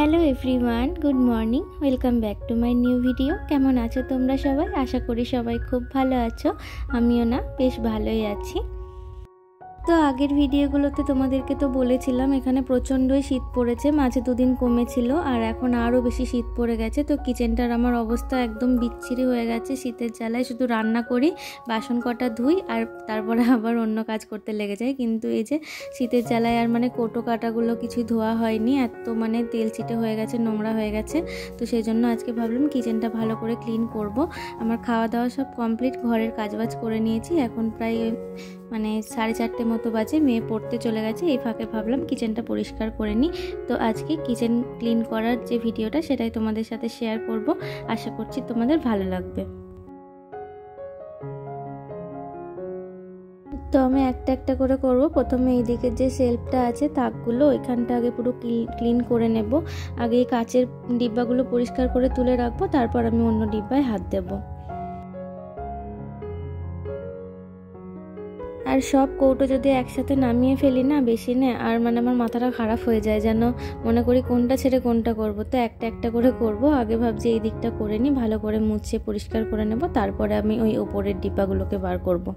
Hello everyone, good morning. Welcome back to my new video. কেমন আছো তোমরা সবাই? আশা করি সবাই খুব ভালো আছো। আমিও বেশ ভালোই আছি। তো আগের ভিডিওগুলোতে তোমাদেরকে তো বলেছিলাম এখানে প্রচণ্ডই শীত পড়েছে, মাঝে দুদিন কমেছিল আর এখন আরও বেশি শীত পড়ে গেছে। তো কিচেনটার আমার অবস্থা একদম বিচ্ছিরি হয়ে গেছে। শীতের জ্বালায় শুধু রান্না করি, বাসন কটা ধুই আর তারপরে আবার অন্য কাজ করতে লেগে যাই। কিন্তু এই যে শীতের জ্বালায় আর কৌটো কাটাগুলো কিছু ধোয়া হয়নি, এত তেল চিটে হয়ে গেছে, নোংরা হয়ে গেছে। তো সেই জন্য আজকে ভাবলাম কিচেনটা ভালো করে ক্লিন করব। আমার খাওয়া দাওয়া সব কমপ্লিট, ঘরের কাজবাজ করে নিয়েছি। এখন প্রায় 4:30 মতো বাজে, মেয়ে পড়তে চলে গেছে। এই ফাঁকে ভাবলাম কিচেনটা পরিষ্কার করে নিই। তো আজকে কিচেন ক্লিন করার যে ভিডিওটা সেটাই তোমাদের সাথে শেয়ার করব। আশা করছি তোমাদের ভালো লাগবে। তো আমি একটা একটা করে করব। প্রথমে এইদিকে যে শেলফটা আছে তাকগুলো, ওইখানটা আগে পুরো ক্লিন করে নেব। আগে এই কাচের ডিব্বাগুলো পরিষ্কার করে তুলে রাখবো, তারপর আমি অন্য ডিব্বায় হাত দেবো। আর সব কৌটো যদি একসাথে নামিয়ে ফেলি না, বেশি আর আমার মাথাটা খারাপ হয়ে যায়, যেন মনে করি কোনটা ছেড়ে কোনটা করব। তো একটা একটা করে করব। আগে ভাবছি এই দিকটা করে নিই, ভালো করে মুছে পরিষ্কার করে নেব, তারপরে আমি ওই ওপরের ডিব্বাগুলোকে বার করব।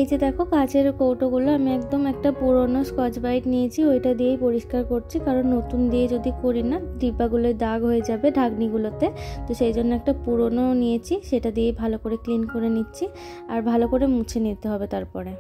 এই যে দেখো, কাচের কৌটোগুলো আমি একদম একটা পুরনো স্কচ ব্রাইট নিয়েছি, ওইটা দিয়েই পরিষ্কার করছি। কারণ নতুন দিয়ে যদি করি না, ডিব্বাগুলোয় দাগ হয়ে যাবে ঢাকনিগুলোতে। তো সেই জন্য একটা পুরনো নিয়েছি, সেটা দিয়ে ভালো করে ক্লিন করে নিচ্ছি আর ভালো করে মুছে নিতে হবে তারপরে।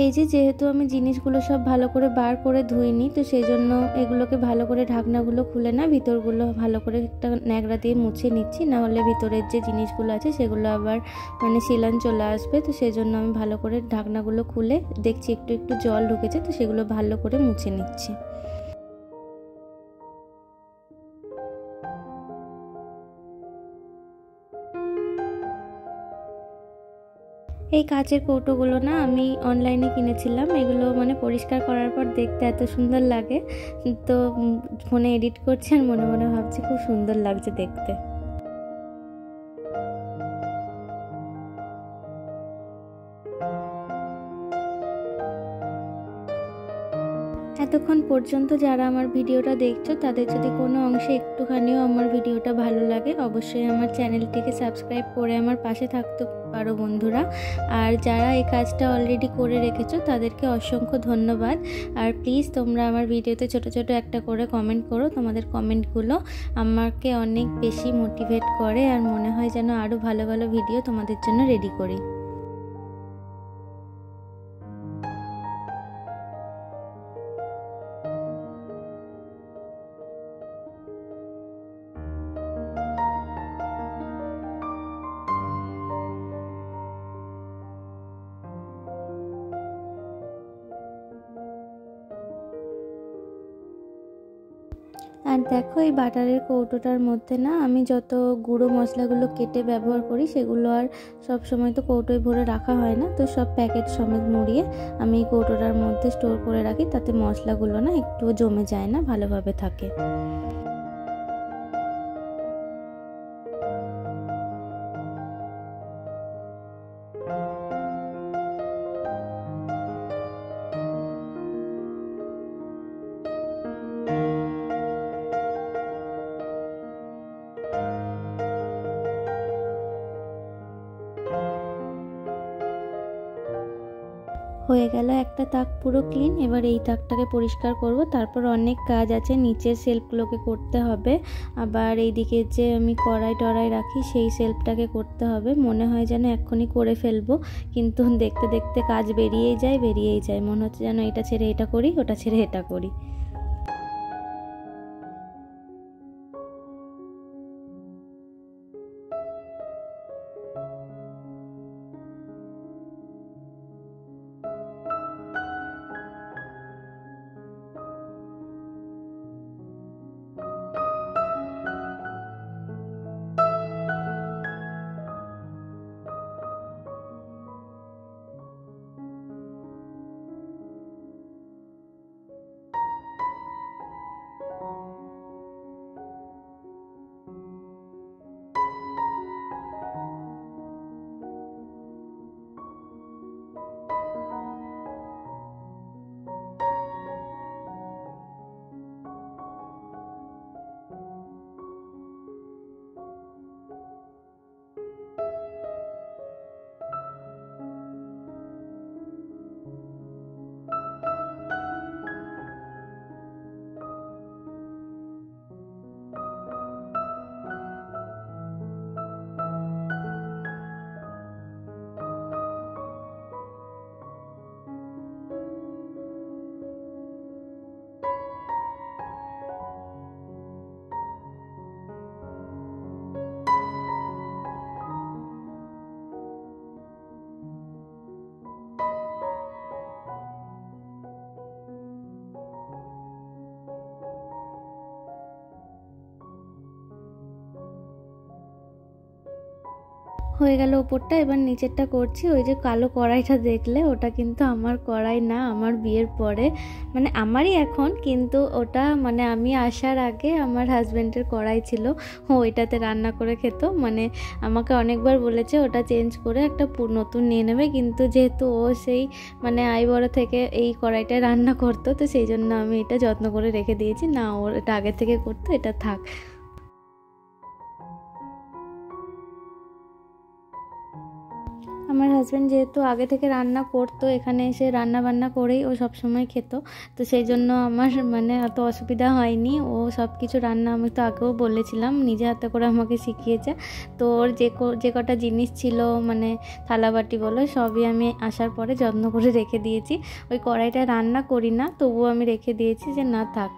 এই যে যেহেতু আমি জিনিসগুলো সব ভালো করে বার করে ধুইনি, তো সেই জন্য এগুলোকে ভালো করে ঢাকনাগুলো খুলে না ভিতরগুলো ভালো করে একটা ন্যাকড়া দিয়ে মুছে নিচ্ছি, না হলে ভিতরের যে জিনিসগুলো আছে সেগুলো আবার শিলান চলে আসবে। তো সেই জন্য আমি ভালো করে ঢাকনাগুলো খুলে দেখছি একটু একটু জল ঢুকেছে, তো সেগুলো ভালো করে মুছে নিচ্ছি। এই কাচের কৌটোগুলো না আমি অনলাইনে কিনেছিলাম। এগুলো পরিষ্কার করার পর দেখতে এত সুন্দর লাগে, তো ফোনে এডিট করছি আর মনে মনে ভাবছি খুব সুন্দর লাগছে দেখতে। এতক্ষণ পর্যন্ত যারা আমার ভিডিওটা দেখছো, তাদের যদি কোনো অংশে একটুখানিও আমার ভিডিওটা ভালো লাগে, অবশ্যই আমার চ্যানেলটিকে সাবস্ক্রাইব করে আমার পাশে থাকতে পারো বন্ধুরা। আর যারা এই কাজটা অলরেডি করে রেখেছো তাদেরকে অসংখ্য ধন্যবাদ। আর প্লিজ তোমরা আমার ভিডিওতে ছোট ছোট একটা করে কমেন্ট করো। তোমাদের কমেন্টগুলো আমাকে অনেক বেশি মোটিভেট করে আর মনে হয় যেন আরও ভালো ভালো ভিডিও তোমাদের জন্য রেডি করি। আর দেখো, এই বাটারের কৌটোটার মধ্যে না আমি যত গুঁড়ো মশলাগুলো কেটে ব্যবহার করি, সেগুলো আর সব সময় তো কৌটোয় ভরে রাখা হয় না। তো সব প্যাকেট সমেত মুড়িয়ে আমি এই কৌটোটার মধ্যে স্টোর করে রাখি, তাতে মশলাগুলো না একটুও জমে যায় না, ভালোভাবে থাকে। হয়ে গেল একটা তাক পুরো ক্লিন। এবার এই তাকটাকে পরিষ্কার করব। তারপর অনেক কাজ আছে, নিচের সেলফগুলোকে করতে হবে, আবার এইদিকে যে আমি কড়াই টড়াই রাখি সেই সেলফটাকে করতে হবে। মনে হয় যেন এক্ষুনি করে ফেলবো, কিন্তু দেখতে দেখতে কাজ বেরিয়েই যায়। মনে হচ্ছে যেন এটা ছেড়ে এটা করি, ওটা ছেড়ে এটা করি। হয়ে গেল ওপরটা, এবার নিচেরটা করছি। ওই যে কালো কড়াইটা দেখলে, ওটা কিন্তু আমার কড়াই না, আমার বিয়ের পরে, মানে আমারই এখন, কিন্তু ওটা মানে আমি আসার আগে আমার হাজব্যান্ডের কড়াই ছিল। ওইটাতে রান্না করে খেত। মানে আমাকে অনেকবার বলেছে ওটা চেঞ্জ করে একটা নতুন নিয়ে নেবে, কিন্তু যেহেতু ও সেই মানে বড় থেকে এই কড়াইটায় রান্না করতো, তো সেই জন্য আমি এটা যত্ন করে রেখে দিয়েছি। না, ওর এটা আগে থেকে করতো, এটা থাক। আমার হাজব্যান্ড যেহেতু আগে থেকে রান্না করতো, এখানে এসে রান্না বান্না করেই ও সবসময় খেত, তো সেই জন্য আমার মানে অত অসুবিধা হয়নি। ও সব কিছু রান্না, আমি তো আগেও বলেছিলাম, নিজে হাতে করে আমাকে শিখিয়েছে। তো ওর যে কটা জিনিস ছিল, মানে থালাবাটি বলো, সবই আমি আসার পরে যত্ন করে রেখে দিয়েছি। ওই কড়াইটা রান্না করি না, তবুও আমি রেখে দিয়েছি যে না থাক।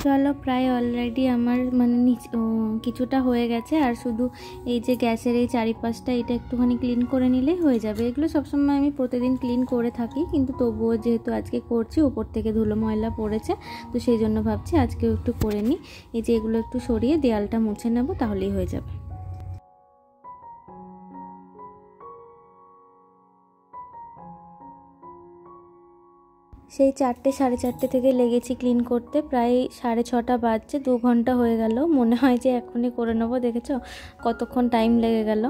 চলো, প্রায় অলরেডি আমার মানে কিছুটা হয়ে গেছে। আর শুধু এই যে গ্যাসের এই চারিপাশটা, এটা একটুখানি ক্লিন করে নিলেই হয়ে যাবে। এগুলো সবসময় আমি প্রতিদিন ক্লিন করে থাকি, কিন্তু তবুও যেহেতু আজকে করছি, উপর থেকে ধুলো ময়লা পড়েছে, তো সেই জন্য ভাবছি আজকেও একটু করে নিই। এই যে এগুলো একটু সরিয়ে দেয়ালটা মুছে নেব, তাহলেই হয়ে যাবে। সেই 4টে 4:30 থেকে লেগেছি ক্লিন করতে, প্রায় 6:30 বাজছে, 2 ঘন্টা হয়ে গেল। মনে হয় যে এখনই করে নেবো, দেখেছো কতক্ষণ টাইম লেগে গেল।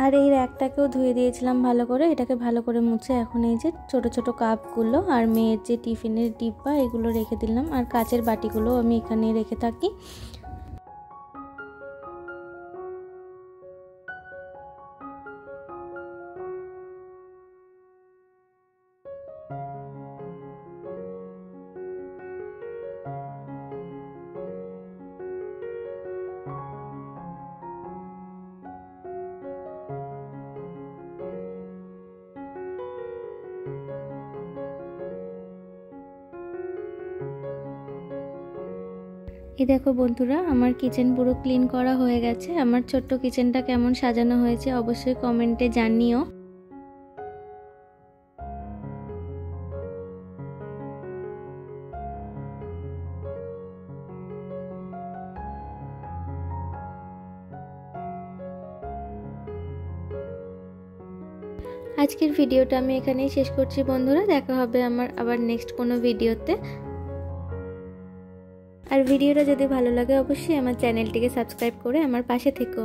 আর এই র্যাকটাকেও ধুয়ে দিয়েছিলাম ভালো করে। এটাকে ভালো করে মুছে এখন এই যে ছোট ছোট কাপগুলো আর মেয়ের যে টিফিনের ডিব্বা, এগুলো রেখে দিলাম। আর কাচের বাটিগুলো আমি এখানে রেখে থাকি। এই দেখো বন্ধুরা, আমার কিচেন পুরো ক্লিন করা হয়ে গেছে। আমার ছোট্ট কিচেনটা কেমন সাজানো হয়েছে অবশ্যই কমেন্টে জানিও। আজকের ভিডিওটা আমি এখানেই শেষ করছি বন্ধুরা। দেখা হবে আমার আবার নেক্সট কোনো ভিডিওতে। আর ভিডিওটা যদি ভালো লাগে অবশ্যই আমার চ্যানেলটিকে সাবস্ক্রাইব করে আমার পাশে থেকো।